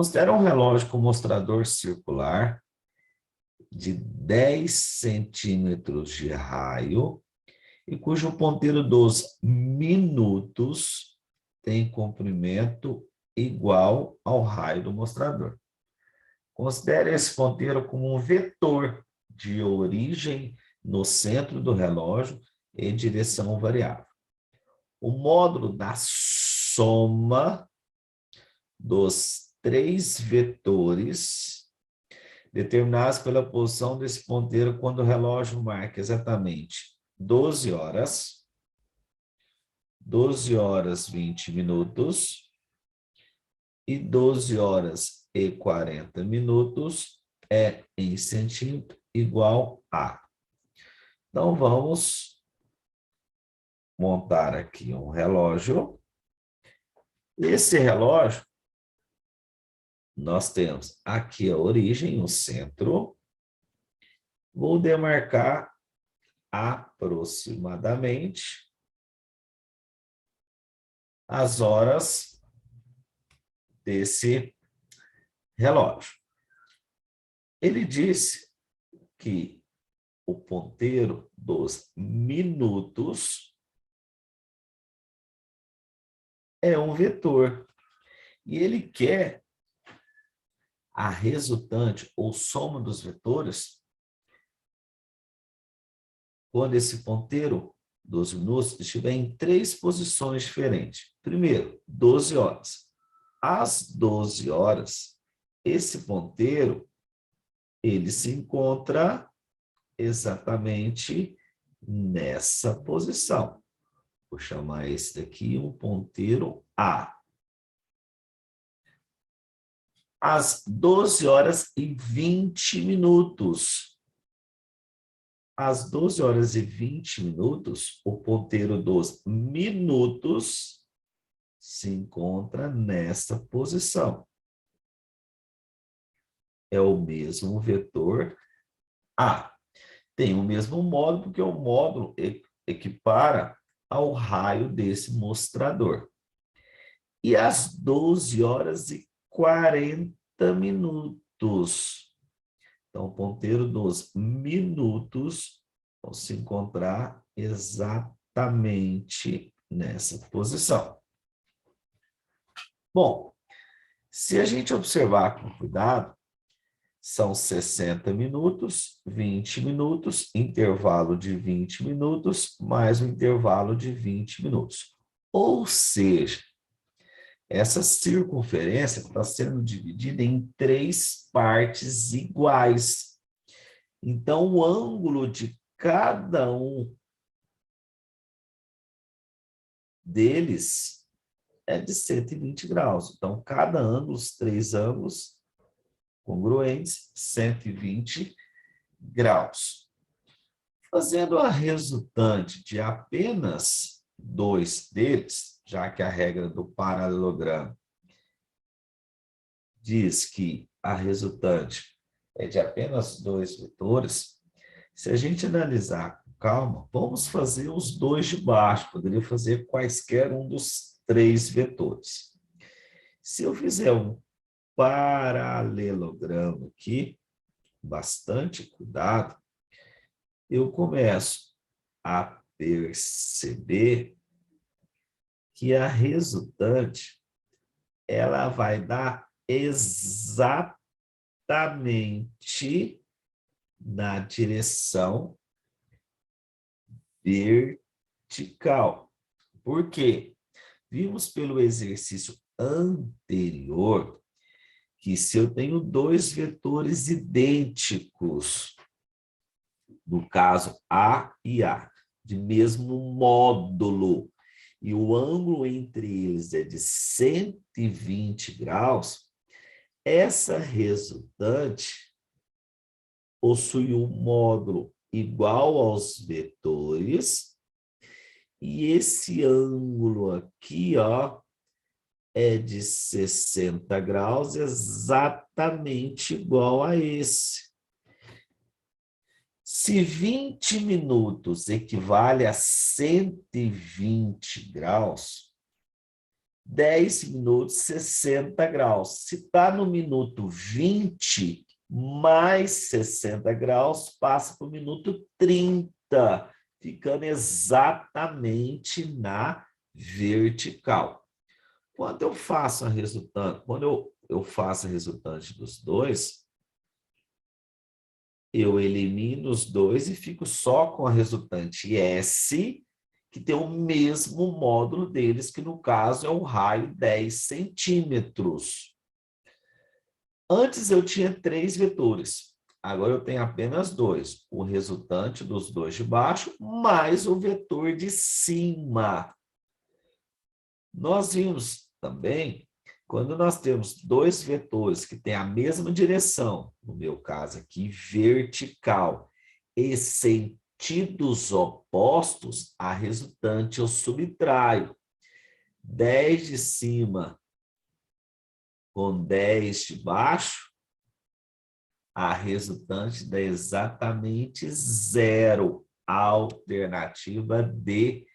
Considera um relógio com mostrador circular de 10 centímetros de raio e cujo ponteiro dos minutos tem comprimento igual ao raio do mostrador. Considere esse ponteiro como um vetor de origem no centro do relógio e direção variável. O módulo da soma dos três vetores determinados pela posição desse ponteiro quando o relógio marca exatamente 12 horas 20 minutos e 12 horas e 40 minutos é em centímetro igual a. Então, vamos montar aqui um relógio. Esse relógio, nós temos aqui a origem, o centro. Vou demarcar aproximadamente as horas desse relógio. Ele disse que o ponteiro dos minutos é um vetor. E ele quer a resultante ou soma dos vetores quando esse ponteiro dos minutos estiver em três posições diferentes. Primeiro, 12 horas. Às 12 horas, esse ponteiro ele se encontra exatamente nessa posição. Vou chamar esse daqui um ponteiro A. Às 12 horas e 20 minutos. Às 12 horas e 20 minutos, o ponteiro dos minutos se encontra nessa posição. É o mesmo vetor A. Tem o mesmo módulo, porque o módulo equipara ao raio desse mostrador. E às 12 horas e 40 minutos. Então, o ponteiro dos minutos vai se encontrar exatamente nessa posição. Bom, se a gente observar com cuidado, são 60 minutos, 20 minutos, intervalo de 20 minutos, mais um intervalo de 20 minutos. Ou seja, essa circunferência está sendo dividida em três partes iguais. Então, o ângulo de cada um deles é de 120 graus. Então, cada ângulo, os três ângulos congruentes, 120 graus. Fazendo a resultante de apenas dois deles, já que a regra do paralelogramo diz que a resultante é de apenas dois vetores, se a gente analisar com calma, vamos fazer os dois de baixo, poderia fazer quaisquer um dos três vetores. Se eu fizer um paralelogramo aqui, bastante cuidado, eu começo a perceber que a resultante ela vai dar exatamente na direção vertical. Por quê? Vimos pelo exercício anterior que se eu tenho dois vetores idênticos, no caso A e A, de mesmo módulo, e o ângulo entre eles é de 120 graus, essa resultante possui um módulo igual aos vetores, e esse ângulo aqui, ó, é de 60 graus, exatamente igual a esse. Se 20 minutos equivale a 120 graus, 10 minutos, 60 graus. Se está no minuto 20, mais 60 graus, passa para o minuto 30, ficando exatamente na vertical. Quando eu faço a resultante, quando eu faço a resultante dos dois, eu elimino os dois e fico só com a resultante S, que tem o mesmo módulo deles, que no caso é o raio 10 centímetros. Antes eu tinha 3 vetores, agora eu tenho apenas 2. O resultante dos dois de baixo, mais o vetor de cima. Nós vimos também, quando nós temos 2 vetores que têm a mesma direção, no meu caso aqui, vertical, e sentidos opostos, a resultante eu subtraio. 10 de cima com 10 de baixo, a resultante dá exatamente 0. Alternativa D,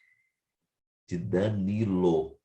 de Danilo.